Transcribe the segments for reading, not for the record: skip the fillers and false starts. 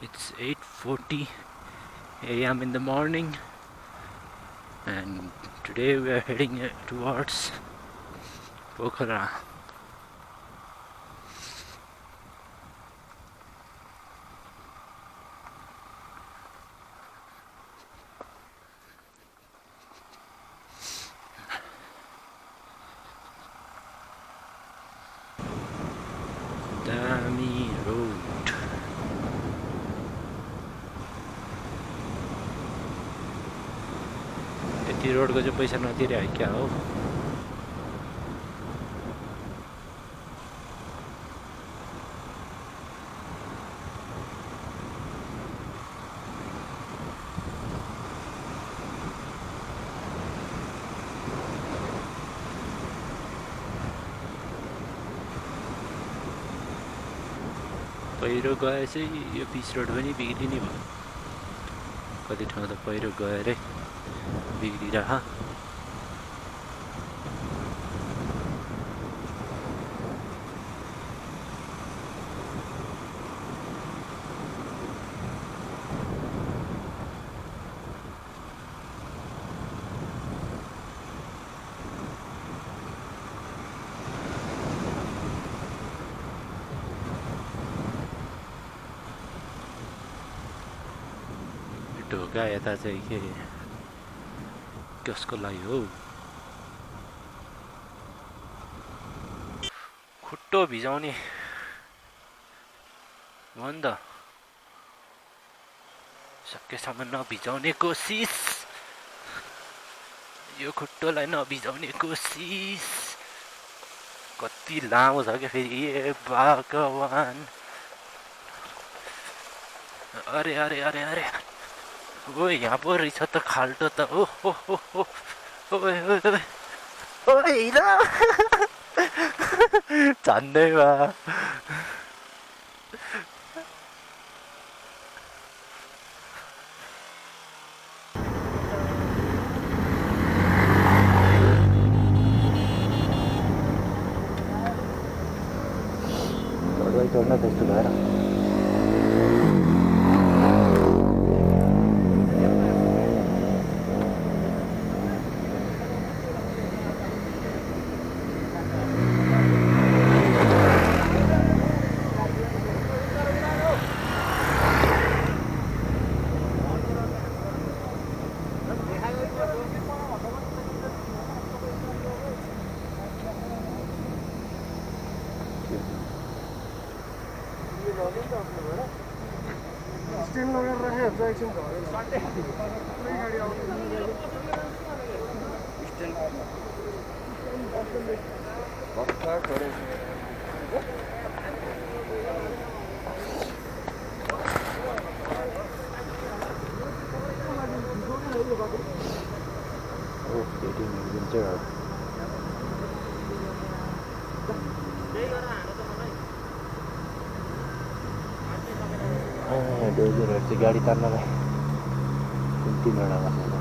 It's 8:40 a.m. in the morning, and today we are heading towards Pokhara. Dami Road. यति रोडको चाहिँ पैसा नतिर्यो क्या हो? पहिरो गए चाहिँ यो पिच रोड पनि बिग्रिने भयो। कति ठाउँ त पहिरो गएरै बिग्रिरह। ढोका यता चाहिँ के कसको लागि हो? खुट्टो भिजाउने हो नि त, सकेसम्म नभिजाउने कोसिस, यो खुट्टोलाई नभिजाउने कोसिस। कति लामो छ क्या फेरि, ए भगवान! अरे अरे अरे अरे, ओ यहाँ पो रहेछ त खाल्टो त। ओ हो हो हो, ओए ओए ओए ओए ल झन्डै बा। चढ्न त्यस्तो भएर स्ट्यान्ड लगाएर राखेको हुन्छ एकछिन गाडी आउँछ। डोजरहरू चाहिँ गाडी तान्नलाई तिनवटा बस्नु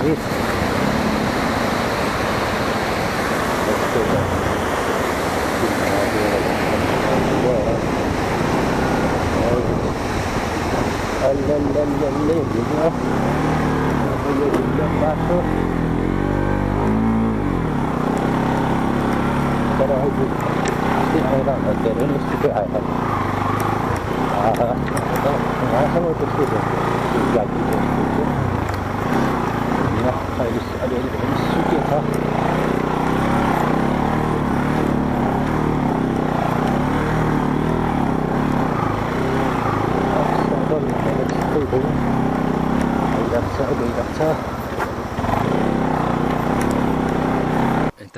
This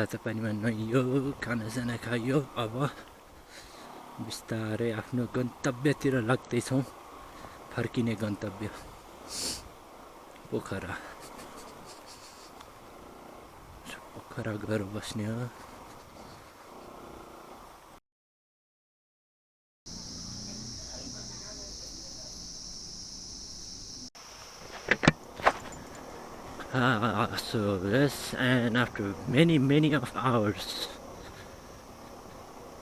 यता पानीमा नुहाइयो खानासाना खाइयो अब बिस्तारै आफ्नो गन्तव्यतिर लाग्दैछौँ फर्किने गन्तव्य पोखरा पोखरा गएर बस्ने हो so yes, and after many of hours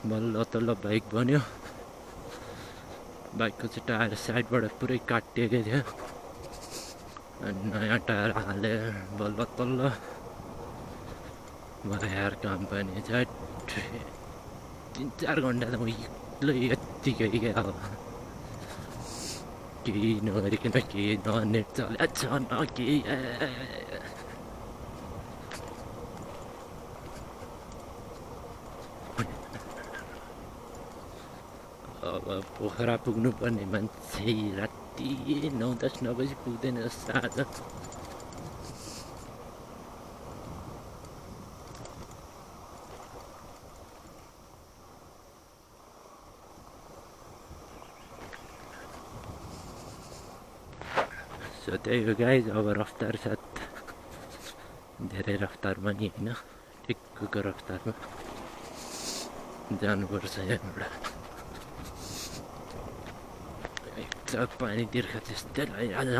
बल्ल तल्ल बाइक बन्यो बाइकको चाहिँ टायर साइडबाट पुरै काटिएकै थियो अनि नयाँ टायर हालेर बल्ल तल्ल यार काम पनि चाहिँ 3-4 घन्टा त म एक्लै यत्तिकै क्या अब केही नगरिकन केही न नेट चलेको छ न केही अब पोखरा पुग्नुपर्ने मान्छे राति 9-10 बजी पुग्दैन साँझ सो त्यही हो गाइज अब रफ्तार साथ धेरै रफ्तारमा नि होइन ठिक्कको रफ्तारमा जानुपर्छ यहाँबाट पानी तिर्खा त्यस्तै लागिहाल्छ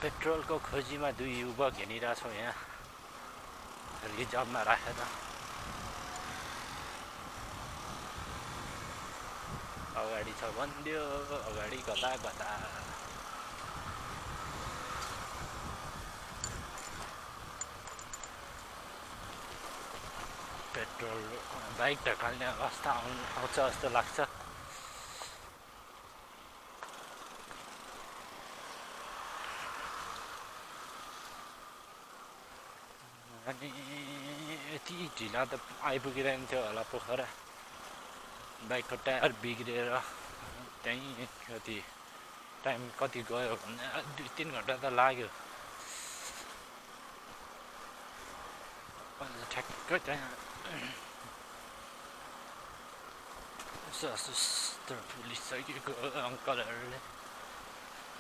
पेट्रोलको खोजीमा 2 युवक हिँडिरहेछौँ यहाँ रिजर्भमा राखेर अगाडि छ भन्दियो अगाडि कता कता पेट्रोल बाइक ढकाल्ने अवस्था आउँछ जस्तो लाग्छ अनि यति ढिला त आइपुगिरहेको थियो होला पोखरा बाइकको टायर बिग्रिएर त्यहीँ कति टाइम कति गयो भने 2-3 घन्टा त लाग्यो ठ्याक्कै त्यहाँ सशस्त्र पुलिस सकिएको अङ्कलहरूले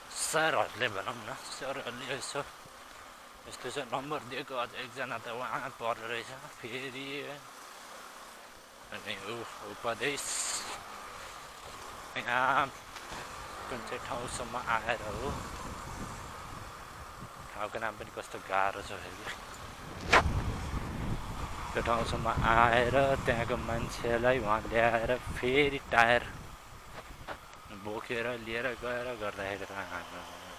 सरहरूले भनौँ न सरहरूले यसो यस्तो चाहिँ नम्बर दिएको अझ एकजना त उहाँ पर्दो रहेछ फेरि अनि उपदेश यहाँ कुन चाहिँ ठाउँसम्म आएर हो ठाउँको नाम पनि कस्तो गाह्रो छ फेरि त्यो ठाउँसम्म आएर त्यहाँको मान्छेलाई उहाँ ल्याएर फेरि टायर बोकेर लिएर गएर गर्दाखेरि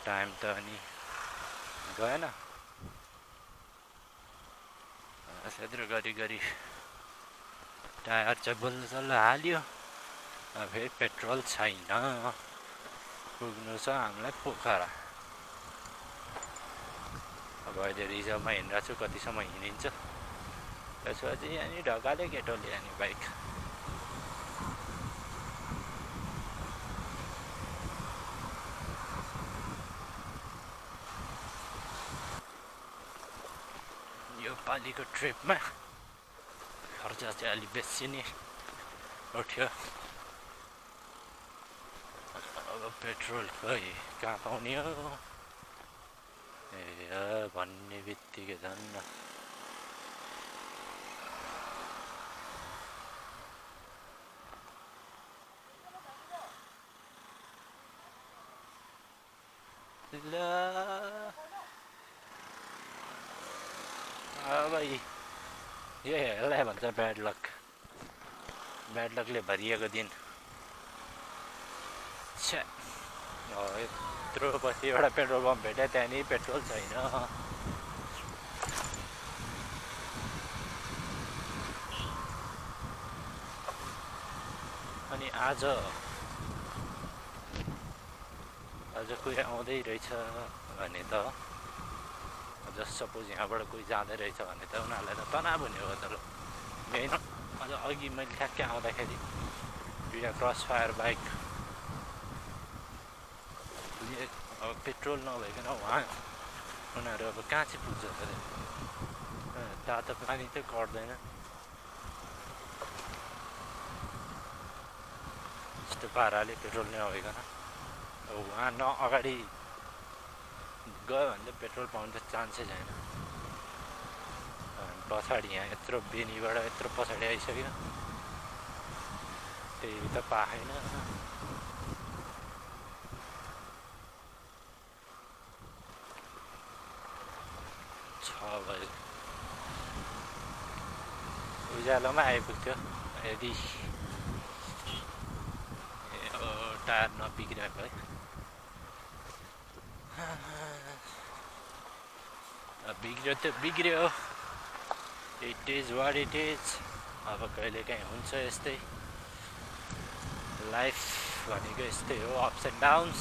टाइम त अनि गएन त्यत्रो गरी टायर चाहिँ बल्ल हाल्यो फेरि पेट्रोल छैन पुग्नु छ हामीलाई पोखरा अब अहिले रिजर्भमा हिँडिरहेको छु कतिसम्म हिँडिन्छ त्यसपछि अनि ढकाले केटोले अनि बाइक यो पालिको ट्रिपमा खर्च चाहिँ अलि बेसी नै उठ्यो अब पेट्रोल खै कहाँ पाउने हो ए भन्ने बित्तिकै झन् ल अब यो हेर्दै भन्छ ब्याड लकले भरिएको दिन छ्या यत्रो पछि एउटा पेट्रोल पम्प भेट्यो त्यहाँनिर पेट्रोल छैन अनि आज कोही आउँदै रहेछ भने त जस्ट सपोज यहाँबाट कोही जाँदै रहेछ भने त उनीहरूलाई त तनाव हुने हो त ल होइन अझ अघि मैले ठ्याक्कै आउँदाखेरि दुईवटा क्रस फायर बाइक अब पेट्रोल नभइकन उनीहरू अब कहाँ चाहिँ पुग्छ अरे तातो पानी त कट्दैन यस्तो पाराले पेट्रोल नभइकन अब उहाँ अगाडि गयो भने त पेट्रोल पाउनु त चान्सै छैन पछाडि यहाँ यत्रो बेनीबाट यत्रो पछाडि आइसक्यो त्यही त पाएन 6 बजे उज्यालोमा आइपुग्थ्यो यदि टायर नबिग्रिएको है बिग्रियो त बिग्रियो it is what it is अब कहिलेकाहीँ हुन्छ यस्तै लाइफ भनेको यस्तै हो ups and downs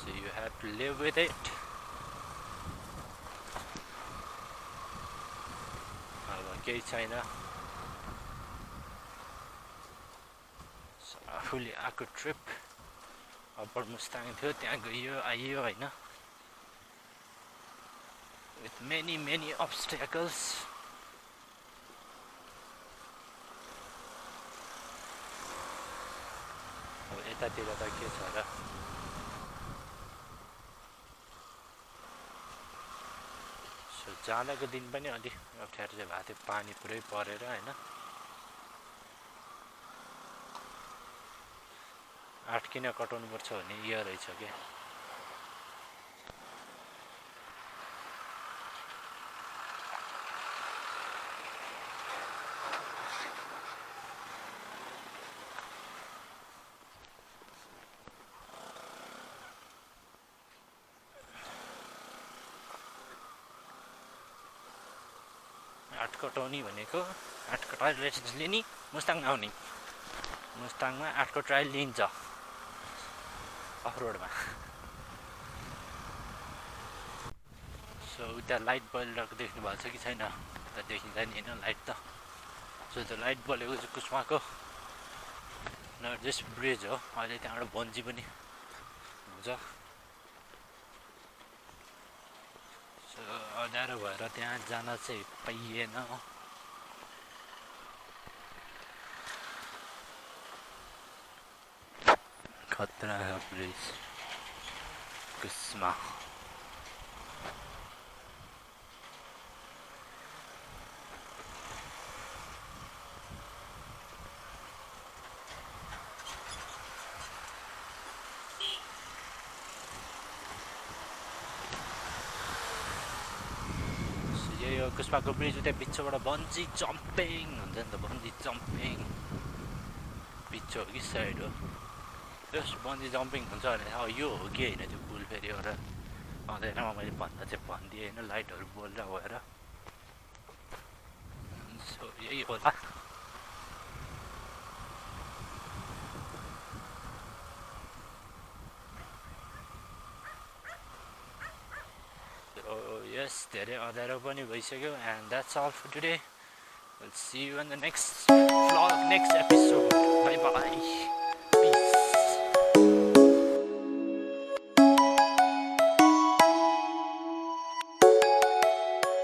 so you have to live with it अब केही छैन आफूले आएको ट्रिप अप्पर मुस्ताङ थियो त्यहाँ गइयो आइयो होइन with many obstacles अब यतातिर त के छ र सो जाँदाको दिन पनि अलिक अप्ठ्यारो चाहिँ भएको थियो पानी पुरै परेर होइन 8 किन कटाउनु पर्छ भने यो रहेछ के कटाउने भनेको 8 को ट्रायल लाइसेन्स लिने मुस्ताङ आउने मुस्ताङमा 8 को ट्रायल लिन्छ अफ रोडमा सो उता लाइट बलिरहेको देख्नु भएको छ कि छैन त देखिन्छ नि होइन लाइट त सो त्यो लाइट बलेको चाहिँ कुस्माको जस्ट ब्रिज हो अहिले त्यहाँबाट बन्जी पनि हुन्छ अँध्यारो भएर त्यहाँ जान चाहिँ पाइएन खतरा ब्रिज कुस्मा कुस्माको ब्रिज उता बिचबाट बन्जी जम्पिङ हुन्छ नि त बन्जी जम्पिङ बिच हो कि साइड हो यस बन्जी जम्पिङ हुन्छ भने अब यो हो कि होइन त्यो पुल फेरि एउटा अँध्यारोमा मैले भन्दा चाहिँ भनिदिएँ होइन लाइटहरू बोलेर भएर सो यही होला yes धेरै अँध्यारो पनि भइसक्यो and that's all for today. We'll see you in the next vlog, next episode. Bye bye.